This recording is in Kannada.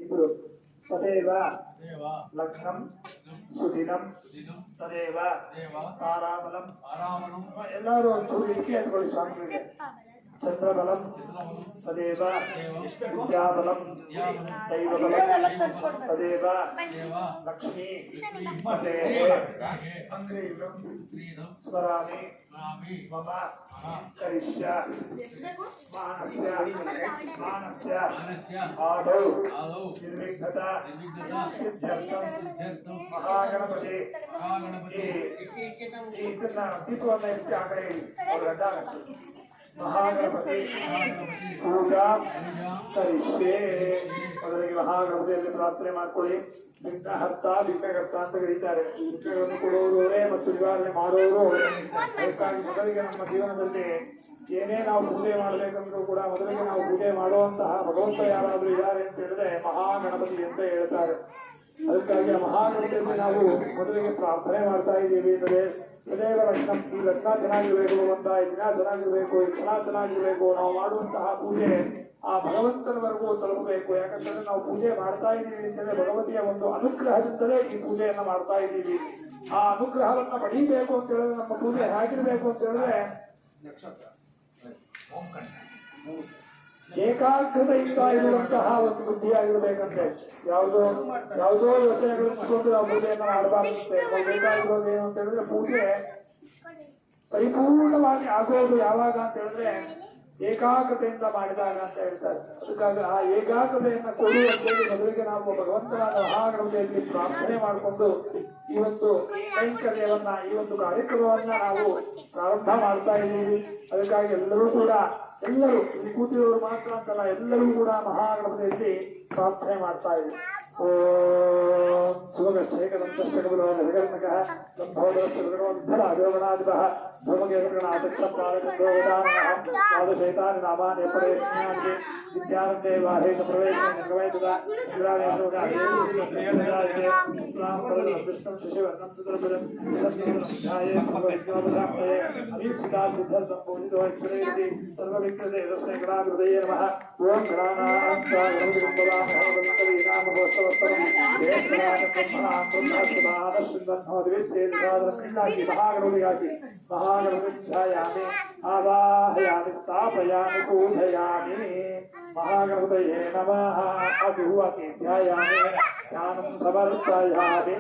ಇಬ್ರು ತದೇವ ಲಗ್ನಂ ಸುದಿನಂ ತದೇವ ತಾರಾಬಲಂ ಎಲ್ಲರೂ ಒಂಚೂರು ಇಕ್ಕೆ ಅಂದ್ಕೊಳ್ಳಿ ಸ್ವಾಮಿಗಳಿಗೆ ಚಂದ್ರಬಲಂ ತದೇವ ವಿದ್ಯಾಬಲಂ ದೈವಬಲಂ ತದೇವ ಲಕ್ಷ್ಮೀ ಅಂಗ್ರೀಂ ಸ್ಮರಾಮಿ ಮಮ ಕರಿಷ್ಯ ಮಾನಸ್ಯ ಆದೌ ನಿರ್ವಿಘ್ನತ ಸಿದ್ಧ್ಯರ್ಥಂ ಮಹಾಗಣಪತಿ ಇದನ್ನ ದೀಪವನ್ನ ಹೆಚ್ಚು ಆ ಕಡೆ ಮಹಾಗಣಪತಿ ಪೂಜಾ ಕರಿಷ್ಯೆ ಮೊದಲಿಗೆ ಮಹಾಗಣಪತಿಯಲ್ಲಿ ಪ್ರಾರ್ಥನೆ ಮಾಡ್ಕೊಳ್ಳಿ. ವಿಘ್ನಹರ್ತ ವಿಘ್ನಕರ್ತ ಅಂತ ಕರೀತಾರೆ. ವಿಘ್ನಗಳನ್ನು ಕೊಡುವವರೇ ಮತ್ತು ನಿವಾರಣೆ ಮಾಡುವವರು. ಅದಕ್ಕಾಗಿ ಮೊದಲಿಗೆ ನಮ್ಮ ಜೀವನದಲ್ಲಿ ಏನೇ ನಾವು ಪೂಜೆ ಮಾಡಬೇಕಂದ್ರೂ ಕೂಡ ಮೊದಲಿಗೆ ನಾವು ಪೂಜೆ ಮಾಡುವಂತಹ ಭಗವಂತ ಯಾರಾದರೂ ಇದ್ದಾರೆ ಅಂತ ಹೇಳಿದ್ರೆ ಮಹಾಗಣಪತಿ ಅಂತ ಹೇಳ್ತಾರೆ. ಅದಕ್ಕಾಗಿ ಆ ಮಹಾಗಣಪತಿಯಲ್ಲಿ ನಾವು ಮೊದಲಿಗೆ ಪ್ರಾರ್ಥನೆ ಮಾಡ್ತಾ ಇದ್ದೀವಿ. ಸದೇವ ಲಗ್ನ, ಈ ಲಗ್ನ ಚೆನ್ನಾಗಿರ್ಬೇಕು, ಭಗವಂತ ಈ ದಿನ ಚೆನ್ನಾಗಿರ್ಬೇಕು, ಈ ಕ್ಷಣ ಚೆನ್ನಾಗಿರ್ಬೇಕು. ನಾವು ಮಾಡುವಂತಹ ಪೂಜೆ ಆ ಭಗವಂತನವರೆಗೂ ತಲುಪಬೇಕು. ಯಾಕಂತಂದ್ರೆ ನಾವು ಪೂಜೆ ಮಾಡ್ತಾ ಇದ್ದೀವಿ ಅಂತಂದ್ರೆ ಭಗವತಿಯ ಒಂದು ಅನುಗ್ರಹದಿಂದಲೇ ಈ ಪೂಜೆಯನ್ನ ಮಾಡ್ತಾ ಇದ್ದೀವಿ. ಆ ಅನುಗ್ರಹವನ್ನ ಪಡೀಬೇಕು ಅಂತ ಹೇಳಿದ್ರೆ ನಮ್ಮ ಪೂಜೆ ಹೇಗಿರ್ಬೇಕು ಅಂತ ಹೇಳಿದ್ರೆ ಏಕಾಗ್ರತೆಯಿಂದ ಇರುವಂತಹ ಒಂದು ಬುದ್ಧಿಯಾಗಿರ್ಬೇಕಂತೆ. ಯಾವುದೋ ವಿಷಯಗಳನ್ನು ನಾವು ಪೂಜೆಯನ್ನ ಮಾಡಬಾರ್ದಂತೆ. ಬೇಕಾಗಿರೋದು ಏನು ಅಂತ ಹೇಳಿದ್ರೆ ಪೂಜೆ ಪರಿಪೂರ್ಣವಾಗಿ ಆಗೋದು ಯಾವಾಗ ಅಂತ ಹೇಳಿದ್ರೆ ಏಕಾಗ್ರತೆಯಿಂದ ಮಾಡಿದಾಗ ಅಂತ ಹೇಳ್ತಾರೆ. ಅದಕ್ಕಾಗಿ ಆ ಏಕಾಗ್ರತೆಯನ್ನ ಕೊಡುವಂತೇಳಿ ಮೊದಲಿಗೆ ನಾವು ಭಗವಂತನಾದ ಮಹಾಗಣಪತಿಯಲ್ಲಿ ಪ್ರಾರ್ಥನೆ ಮಾಡಿಕೊಂಡು ಈ ಒಂದು ಕೈಂಕರ್ಯವನ್ನ ಈ ಒಂದು ಕಾರ್ಯಕ್ರಮವನ್ನ ನಾವು ಪ್ರಾರಂಭ ಮಾಡ್ತಾ ಇದ್ದೀವಿ. ಅದಕ್ಕಾಗಿ ಎಲ್ಲರೂ ಇಲ್ಲಿ ಕೂತಿರೋರು ಮಾತ್ರ ಅಂತಲ್ಲ, ಎಲ್ಲರೂ ಕೂಡ ಮಹಾಗಣಪತಿಯಲ್ಲಿ ಪ್ರಾರ್ಥನೆ ಮಾಡ್ತಾ ಇದ್ದೀವಿ. ಓಂ ಮಹಾಗಣಪತಿಯಾಗಿ ಆವಾಹಯಾಮಿ ಸ್ಥಾಪಯಾಮಿ ಪೂಜಯಾಮಿ ಮಹಾಗಣಪತಯೇ ನಮಃ ಅಭಿವಾಕಿ ಧ್ಯಾಯಾಮಿ ಜ್ಞಾನಂ ಸಮರ್ಪಯಾಮಿ.